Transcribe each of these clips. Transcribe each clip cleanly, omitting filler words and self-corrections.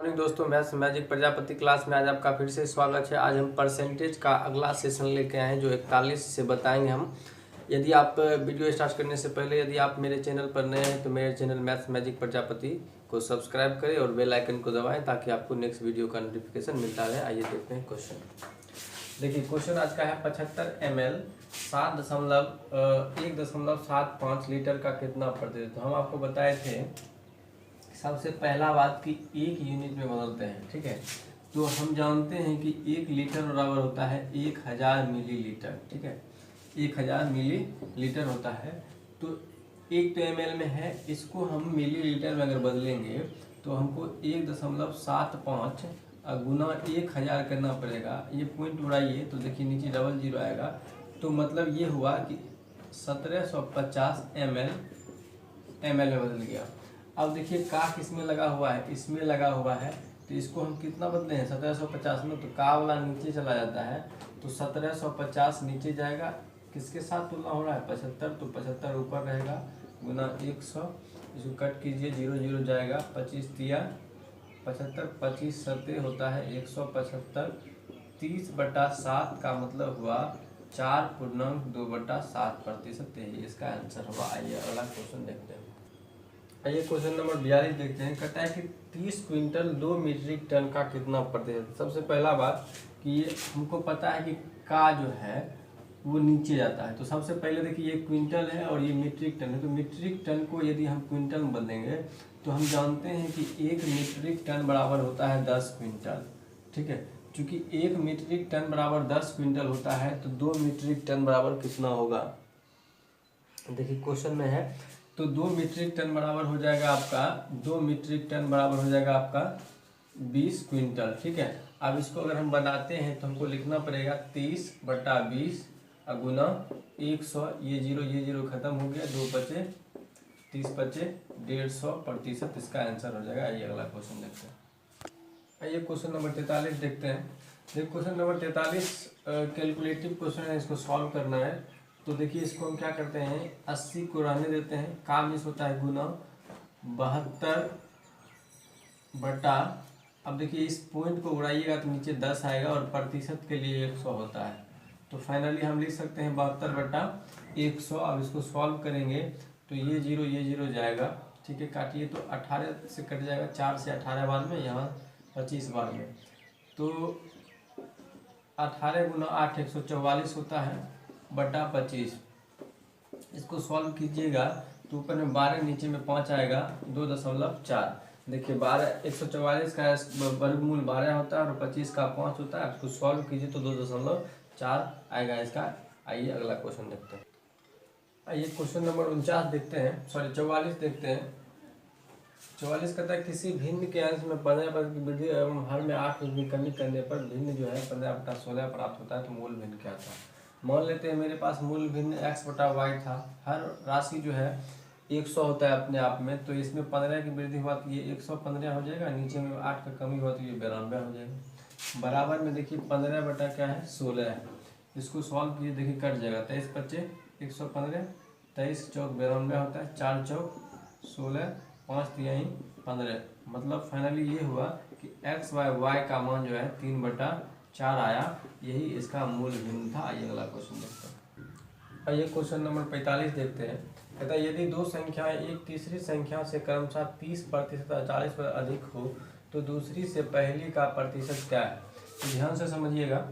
Morning दोस्तों, maths magic Prajapati class में आज आपका फिर से स्वागत है। आज हम परसेंटेज का अगला सेशन लेके आए हैं जो 41 से बताएंगे हम। यदि आप वीडियो स्टार्ट करने से पहले यदि आप मेरे चैनल पर नए हैं तो मेरे चैनल मैथ्स मैजिक प्रजापति को सब्सक्राइब करें और बेल आइकन को दबाएं ताकि आपको नेक्स्ट वीडियो का नोटिफिकेशन मिलता रहे। आइए देखते हैं क्वेश्चन। देखिए क्वेश्चन आज का है 75 ml 1.75 लीटर का कितना प्रतिशत। तो हम आपको बताए थे सबसे पहला बात कि एक यूनिट में बदलते हैं, ठीक है। तो हम जानते हैं कि 1 लीटर बराबर होता है 1000 मिलीलीटर, ठीक है। 1000 मिलीलीटर होता है। तो 1 तो ml में है, इसको हम मिलीलीटर में अगर बदलेंगे तो हमको 1.75 गुना 1000 करना पड़ेगा। ये पॉइंट उड़ाइए तो देखिए नीचे डबल जीरो आएगा। तो मतलब ये हुआ कि 1750 ml में बदल गया। अब देखिए का किसमें लगा हुआ है, इसमें लगा हुआ है। तो इसको हम कितना बदले हैं 1750 में, तो का वाला नीचे चला जाता है तो 1750 नीचे जाएगा। किसके साथ तुलना हो रहा है 75, तो 75 ऊपर रहेगा गुना 100। इसको कट कीजिए, 0 0 जाएगा, 25 तिया 75, 25 सत्ते होता है 175। 30/7 का मतलब हुआ 4.2/7%। यही इसका आंसर हुआ। आइए अगला क्वेश्चन देखते हैं। आइए क्वेश्चन नंबर 42 देखते हैं। कहता है कि 30 क्विंटल 2 मीट्रिक टन का कितना प्रतिशत। सबसे पहला बात कि ये हमको पता है कि का जो है वो नीचे जाता है। तो सबसे पहले देखिए ये क्विंटल है और ये मीट्रिक टन है। तो मीट्रिक टन को यदि हम क्विंटल में बदलेंगे तो हम जानते हैं कि 1 मीट्रिक टन बराबर होता है 10 क्विंटल, ठीक है। चूँकि 1 मीट्रिक टन बराबर 10 क्विंटल होता है तो 2 मीट्रिक टन बराबर कितना होगा। देखिए क्वेश्चन में है तो 2 मीट्रिक टन बराबर हो जाएगा आपका 2 मीट्रिक टन बराबर हो जाएगा आपका 20 क्विंटल, ठीक है। अब इसको अगर हम बनाते हैं तो हमको लिखना पड़ेगा 30/20 गुना 100। ये जीरो खत्म हो गया, 2 बचे 30 बचे 150%। इसका आंसर हो जाएगा। आइए अगला क्वेश्चन देखते हैं। आइए क्वेश्चन नंबर 43 देखते हैं। देखिए क्वेश्चन नंबर 43 कैलकुलेटिव क्वेश्चन है, इसको सॉल्व करना है। तो देखिए इसको हम क्या करते हैं 80 को रहने देते हैं, काम इस होता है गुना 72 अब देखिए इस पॉइंट को उड़ाइएगा तो नीचे 10 आएगा और प्रतिशत के लिए 100 होता है। तो फाइनली हम लिख सकते हैं 72/100। अब इसको सॉल्व करेंगे तो ये जीरो जाएगा, ठीक है। काटिए तो 18 से कट जाएगा, 4 से 18 बार में, यहाँ 25 बार में। तो 18 गुना 8 144 होता है बटा 25। इसको सॉल्व कीजिएगा तो ऊपर में 12 नीचे में 5 आएगा 2.4। देखिए 12 144 का वर्गमूल 12 होता है और 25 का 5 होता है। इसको सॉल्व कीजिए तो 2.4 आएगा इसका। आइए अगला क्वेश्चन देखते हैं। आइए क्वेश्चन नंबर 44 देखते हैं, सॉरी 44 देखते हैं। 44 कहता है किसी भिन्न के अंश में 15% की वृद्धि एवं हर में 8 की कमी करने पर भिन्न जो है 15/16 प्राप्त होता है। तो मूल भिन्न क्या था। मान लेते हैं मेरे पास मूल भिन्न x/y था। हर राशि जो है 100 होता है अपने आप में। तो इसमें 15 की वृद्धि हुआ तो ये 115 हो जाएगा, नीचे में 8 का कमी हुआ तो ये 92 हो जाएगा। बराबर में देखिए 15 बटा क्या है 16 है। इसको सॉल्व कीजिए, देखिए कट जाएगा, 23 बचे 115, 23 चौक 92 होता है, 4 चौक 16, 5 तिहाई 15। मतलब फाइनली ये हुआ कि x/y का मान जो है 3/4 आया। यही इसका मूल भिन्न था। आइए अगला क्वेश्चन देखते हैं। आइए क्वेश्चन नंबर 45 देखते हैं। कहता है यदि दो संख्याएं एक तीसरी संख्या से क्रमशः 30% और 40% अधिक हो तो दूसरी से पहली का प्रतिशत क्या है। तो ध्यान से समझिएगा।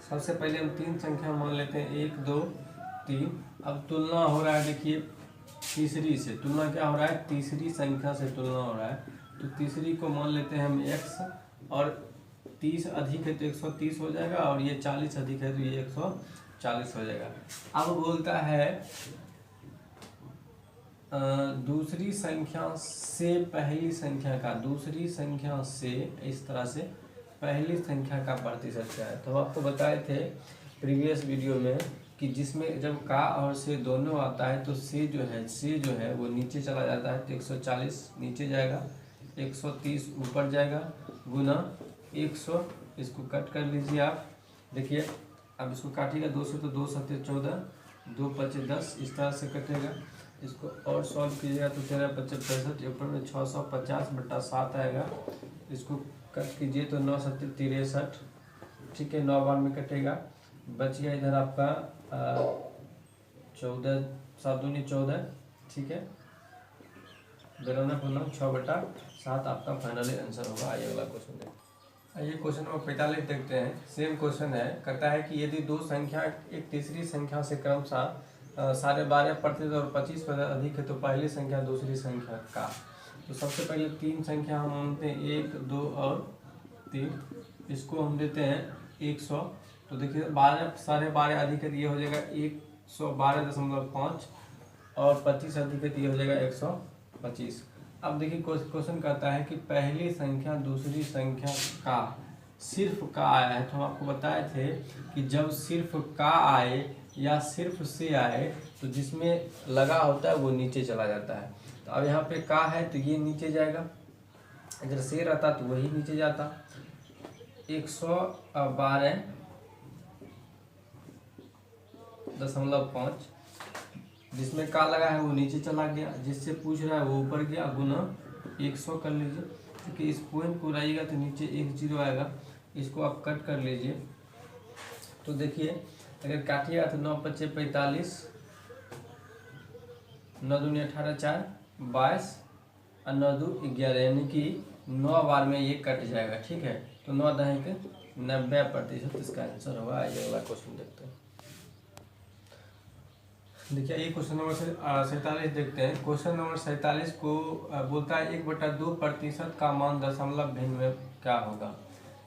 सबसे पहले हम 3 संख्या मान लेते हैं, 1 2 3। अब तुलना हो रहा है, देखिए तीसरी से तुलना क्या हो रहा है, तीसरी संख्या से तुलना हो रहा है। तो तीसरी को मान लेते हैं हम x, और 30 अधिक है तो 130 हो जाएगा, और ये 40 अधिक है तो ये 140 हो जाएगा। अब बोलता है दूसरी संख्या से पहली संख्या का, दूसरी संख्या से इस तरह से पहली संख्या का प्रतिशत क्या है। तो आपको बताए थे प्रीवियस वीडियो में कि जिसमें जब का और से दोनों आता है तो से जो है वो नीचे चला जाता है तो 140 नीचे जाएगा, 130 ऊपर जाएगा गुना 100। इसको कट कर लीजिए आप। देखिए अब इसको काटिएगा 2 से तो 2 7 14, 2 5 10, इस तरह से कटेगा। इसको और सॉल्व कीजिएगा तो 13 5 65, ऊपर में 650/7 आएगा। इसको कट कीजिए तो 9 7 63, ठीक है। 9 बार में कटेगा, बच गया इधर आपका 14, 7 दूनी 14, ठीक है। बेलौना पूर्णांक 6/7 आपका फाइनली आंसर होगा। आइए अगला क्वेश्चन देखते हैं। आइए क्वेश्चन नंबर 45 देखते हैं। सेम क्वेश्चन है, कहता है कि यदि दो संख्या एक तीसरी संख्या से क्रमशः 12.5% और 25% अधिक है तो पहली संख्या दूसरी संख्या का। तो सबसे पहले तीन संख्या हम मानते हैं 1 2 और 3, इसको हम देते हैं 100। तो देखिए 12 12.5 अधिक है तो ये हो जाएगा 112.5 और 25 अधिक है तो ये हो जाएगा 125। अब देखिए क्वेश्चन कहता है कि पहली संख्या दूसरी संख्या का, सिर्फ का आया है। तो हम आपको बताए थे कि जब सिर्फ का आए या सिर्फ से आए तो जिसमें लगा होता है वो नीचे चला जाता है। तो अब यहाँ पे का है तो ये नीचे जाएगा, अगर से रहता तो वही नीचे जाता। 112.5 जिसमें का लगा है वो नीचे चला गया, जिससे पूछ रहा है वो ऊपर गया, गुना 100 कर लीजिए, क्योंकि इस पॉइंट को लाइएगा तो नीचे 1 0 आएगा। इसको आप कट कर लीजिए तो देखिए अगर काटिएगा तो 9 5 45, 9 दूनी 18 4 22 और 9 2 11, यानी कि 9 बार में ये कट जाएगा, ठीक है। तो 9 दहें के 90% इसका आंसर होगा। आइए अगला क्वेश्चन देखते हैं। देखिए ये क्वेश्चन नंबर 47 देखते हैं। क्वेश्चन नंबर 47 को बोलता है 1/2% का मान दशमलव भिन्न में क्या होगा।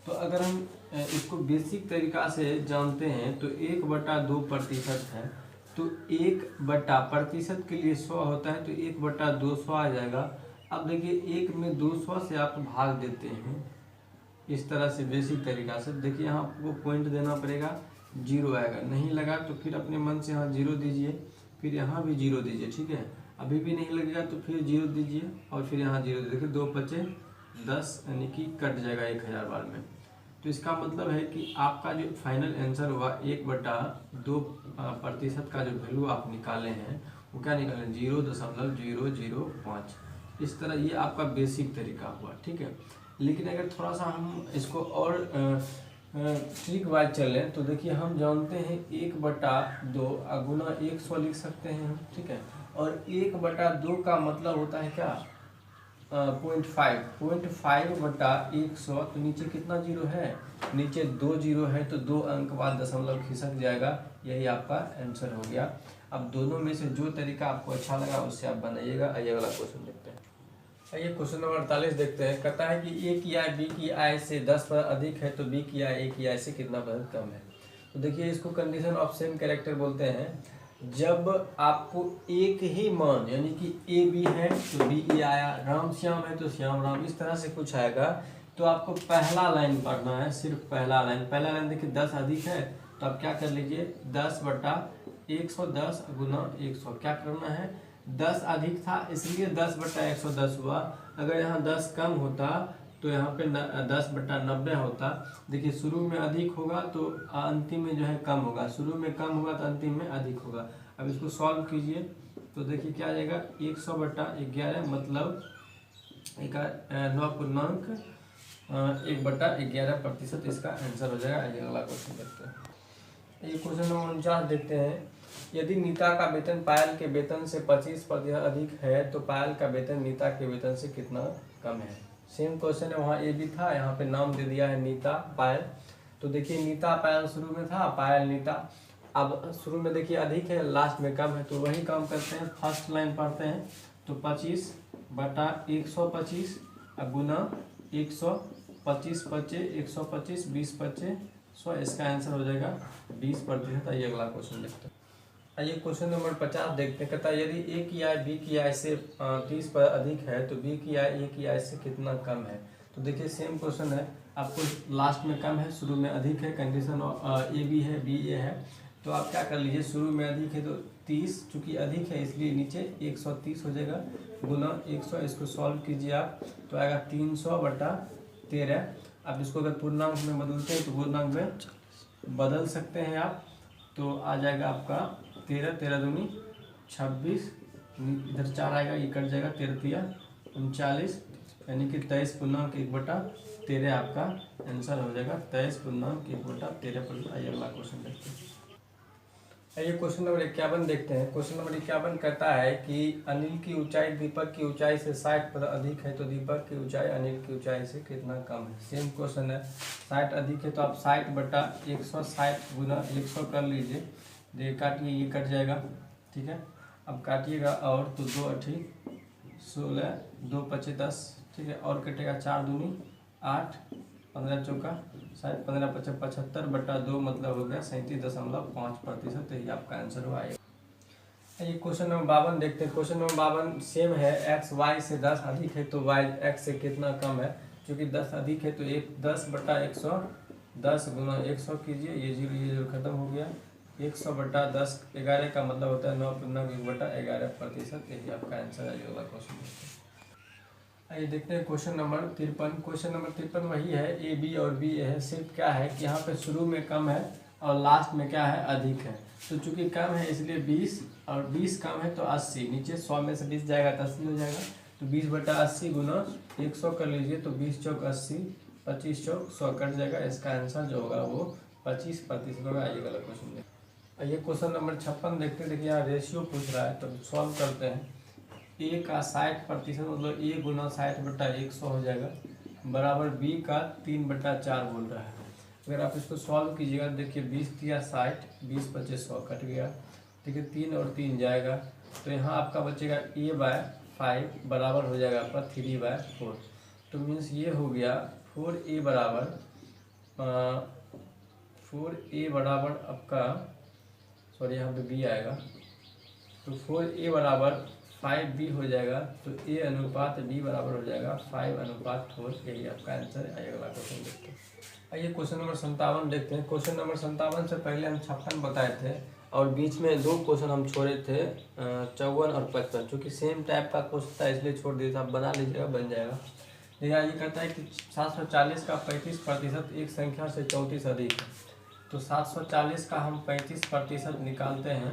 तो अगर हम इसको बेसिक तरीका से जानते हैं तो 1/2% है, तो 1/% के लिए 100 होता है तो 1/200 आ जाएगा। अब देखिए 1 में 200 से आप भाग देते हैं इस तरह से बेसिक तरीका से। देखिए यहाँ आपको पॉइंट देना पड़ेगा, 0 आएगा, नहीं लगा तो फिर अपने मन से यहाँ 0 दीजिए, फिर यहाँ भी 0 दीजिए, ठीक है। अभी भी नहीं लगेगा तो फिर 0 दीजिए और फिर यहाँ 0 दीजिए। देखिए 2 5 10, यानी कि कट जाएगा 1000 बार में। तो इसका मतलब है कि आपका जो फाइनल आंसर हुआ 1/2% का जो वैल्यू आप निकाले हैं वो क्या निकाले, 0.005। इस तरह ये आपका बेसिक तरीका हुआ, ठीक है। लेकिन अगर थोड़ा सा हम इसको और ट्रिक वाइज चलें तो देखिए हम जानते हैं 1/2 गुना 100 लिख सकते हैं हम, ठीक है। और 1/2 का मतलब होता है क्या, 0.5/100। तो नीचे कितना 0 है, नीचे 2 0 है तो 2 अंक बाद दशमलव खिसक जाएगा, यही आपका आंसर हो गया। अब दोनों में से जो तरीका आपको अच्छा लगा उससे आप बनाइएगा। आइए अगला क्वेश्चन देखते हैं। आइए क्वेश्चन नंबर 48 देखते हैं। कहता है कि ए की आय बी की आय से 10% अधिक है तो बी की आय ए की आय से कितना % कम है। तो देखिए इसको कंडीशन ऑफ सेम कैरेक्टर बोलते हैं। जब आपको एक ही मान, यानी कि ए बी है तो बी ए आया, राम श्याम है तो श्याम राम, इस तरह से कुछ आएगा तो आपको पहला लाइन पढ़ना है, सिर्फ पहला लाइन। पहला लाइन देखिए 10 अधिक है तो आप क्या कर लीजिए, 10/110 गुना 100। क्या करना है, 10 अधिक था इसलिए 10/110 हुआ। अगर यहाँ 10 कम होता तो यहाँ पे 10/90 होता। देखिए शुरू में अधिक होगा तो अंतिम में जो है कम होगा, शुरू में कम होगा तो अंतिम में अधिक होगा। अब इसको सॉल्व कीजिए तो देखिए क्या आ जाएगा, 100/11 मतलब 9.1/11% इसका आंसर हो जाएगा। आइए अगला क्वेश्चन देखते हैं। ये क्वेश्चन नंबर 49 देखते हैं। यदि नीता का वेतन पायल के वेतन से 25% अधिक है तो पायल का वेतन नीता के वेतन से कितना कम है। सेम क्वेश्चन है, वहाँ ए भी था, यहाँ पे नाम दे दिया है नीता पायल। तो देखिए नीता पायल शुरू में था, पायल नीता। अब शुरू में देखिए अधिक है, लास्ट में कम है, तो वही काम करते हैं। फर्स्ट लाइन पढ़ते हैं तो 25/125 गुना 100, 25 25 125 20 25 100, इसका आंसर हो जाएगा 20%। आइए अगला क्वेश्चन देखते हैं। आइए क्वेश्चन नंबर 50 देखते हैं। कहता है यदि ए की आय बी की आय से 30% अधिक है तो बी की आय ए की आय से कितना कम है। तो देखिए सेम क्वेश्चन है, आपको लास्ट में कम है, शुरू में अधिक है। कंडीशन ए बी है बी ए है, तो आप क्या कर लीजिए, शुरू में अधिक है तो 30, चूँकि अधिक है इसलिए नीचे 130 हो जाएगा गुना 100। इसको सॉल्व कीजिए आप तो आएगा 300/13। अब इसको अगर पूर्णांक में बदलते हैं तो पूर्णांक में बदल सकते हैं आप, तो आ जाएगा आपका 13, 13 दूनी 26, इधर 4 आएगा, ये कट जाएगा, 13 3 39, यानी कि 23/1/13 आपका आंसर हो जाएगा। 23/1/13। आइए अगला क्वेश्चन देखते हैं। ये क्वेश्चन नंबर 51 देखते हैं। क्वेश्चन नंबर 51 कहता है कि अनिल की ऊंचाई दीपक की ऊंचाई से 60 पर अधिक है, तो दीपक की ऊंचाई अनिल की ऊंचाई से कितना कम है। सेम क्वेश्चन है। 60 अधिक है तो आप 60/160 गुना 100 कर लीजिए। ये काटिए, ये कट जाएगा, ठीक है। अब काटिएगा और तो 2 8 16, 2 5 10, ठीक है। और कटेगा 4 दूनी 8, 15 चौका 60, 15 5 75/2 मतलब हो गया 37.5%। यही आपका आंसर हुआ। ये क्वेश्चन नंबर 52 देखते हैं। क्वेश्चन नंबर 52 सेम है। x y से 10 अधिक है तो y x से कितना कम है। क्योंकि 10 अधिक है तो 10/100, 10 गुना 100 कीजिए, ये जीरो खत्म हो गया। 100/10 11 का मतलब होता है 9/1/11%। यही आपका आंसर है। अगला क्वेश्चन देखते हैं। आइए देखते हैं क्वेश्चन नंबर 53। क्वेश्चन नंबर 53 वही है, ए बी और बी ए है। सिर्फ क्या है कि यहाँ पे शुरू में कम है और लास्ट में क्या है, अधिक है। तो चूंकि कम है इसलिए 20, और 20 कम है तो 80। नीचे 100 में से 20 जाएगा तो 80 हो जाएगा। तो 20/80 गुना 100 कर लीजिए, तो 20 चौक 80, 25 चौक 100 कट जाएगा। इसका आंसर जो होगा वो 25% होगा। आइए अगला क्वेश्चन देखते हैं। ये क्वेश्चन नंबर 56 देखते हैं। देखिए यहाँ रेशियो पूछ रहा है तो सॉल्व करते हैं। ए का 60% मतलब ए गुना 60/100 हो जाएगा, बराबर बी का 3/4 बोल रहा है। अगर आप इसको सॉल्व कीजिएगा, देखिए 20 दिया 60, 20 × 100 कट गया, ठीक है। 3 और 3 जाएगा, तो यहाँ आपका बचेगा a/5 बराबर हो जाएगा आपका 3/4। तो मीन्स ये हो गया 4a बराबर आपका, सॉरी यहाँ पे b आएगा, तो 4a बराबर 5b हो जाएगा। तो a अनुपात b बराबर हो जाएगा 5:4। यही आपका आंसर है। आइए अगला क्वेश्चन देखते हैं। आइए क्वेश्चन नंबर 57 देखते हैं। क्वेश्चन नंबर 57 से पहले हम 56 बताए थे और बीच में 2 क्वेश्चन हम छोड़े थे, 54 और 55। चूँकि सेम टाइप का क्वेश्चन था इसलिए छोड़ दिया था। आप बना लीजिएगा, बन जाएगा। देखिए ये कहता है कि 740 का 35% एक संख्या से 34 अधिक है। तो 740 का हम 35% निकालते हैं।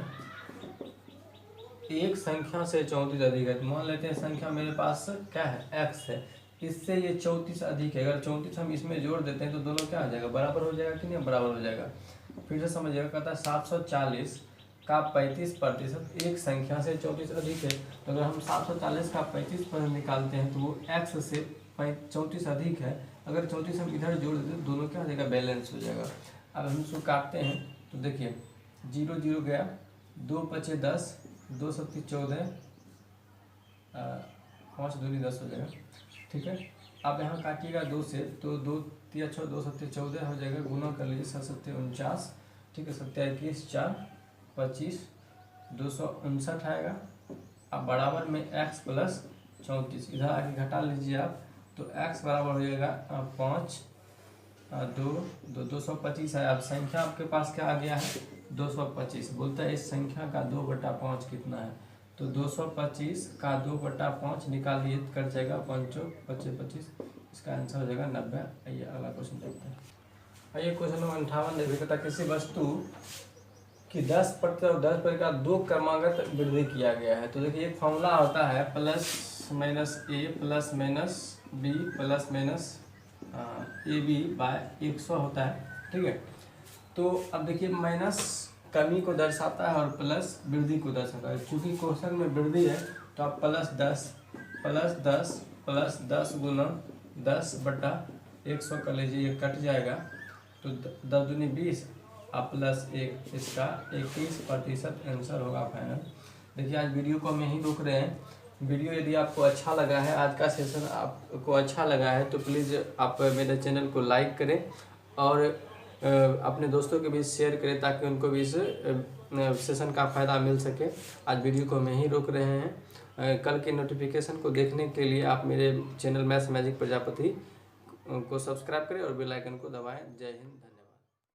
एक संख्या से 34 अधिक है, तो मान लेते हैं संख्या मेरे पास क्या है, x है। इससे ये 34 अधिक है। अगर 34 हम इसमें जोड़ देते हैं तो दोनों क्या हो जाएगा, बराबर हो जाएगा कि नहीं, बराबर हो जाएगा। फिर से समझिएगा, कहता है 740 का 35% एक संख्या से 34 अधिक है। तो अगर हम 740 का 35% निकालते हैं तो वो x से 34 अधिक है। अगर 34 हम इधर जोड़ देते हैं तो दोनों क्या हो जाएगा, बैलेंस हो जाएगा। अब हम इसको काटते हैं तो देखिए 0 0 गया, 2 5 10, 2 7 14, 5 दूनी 10 हो जाएगा, ठीक है। अब यहाँ काटिएगा 2 से, तो 2 3 6 2 7 14 हो जाएगा। गुना कर लीजिए 7 7 49, ठीक है। 7 21 4 25, 259 आएगा। अब बराबर में x + 34, इधर आके घटा लीजिए आप, तो x बराबर हो जाएगा 5 2 225 है। अब संख्या आपके पास क्या आ गया है, 225। बोलता है इस संख्या का 2/5 कितना है। तो 225 का 2/5 निकालिए, कर जाएगा 5 चौक 25 25। इसका आंसर हो जाएगा 90। आइए अगला क्वेश्चन देखते हैं। आइए क्वेश्चन नंबर 58 देखिए, कहता किसी वस्तु कि 10% और 10% का 2 क्रमागत वृद्धि किया गया है। तो देखिए एक फॉर्मूला होता है +- a +- b + ab/100 होता है, ठीक है। तो अब देखिए माइनस कमी को दर्शाता है और प्लस वृद्धि को दर्शाता है। क्योंकि क्वेश्चन में वृद्धि है तो आप +10 गुना 10/100 कर लीजिए, ये कट जाएगा। तो 10 दूनी 20 आप +1, इसका 21% आंसर होगा फाइनल। देखिए आज वीडियो को हम यहीं रोक रहे हैं। वीडियो यदि आपको अच्छा लगा है, आज का सेशन आपको अच्छा लगा है, तो प्लीज़ आप मेरे चैनल को लाइक करें और अपने दोस्तों के बीच शेयर करें ताकि उनको भी इस सेशन का फ़ायदा मिल सके। आज वीडियो को हम यहीं रोक रहे हैं। कल के नोटिफिकेशन को देखने के लिए आप मेरे चैनल मैथ्स मैजिक प्रजापति को सब्सक्राइब करें और बेल आइकन को दबाएं। जय हिंद।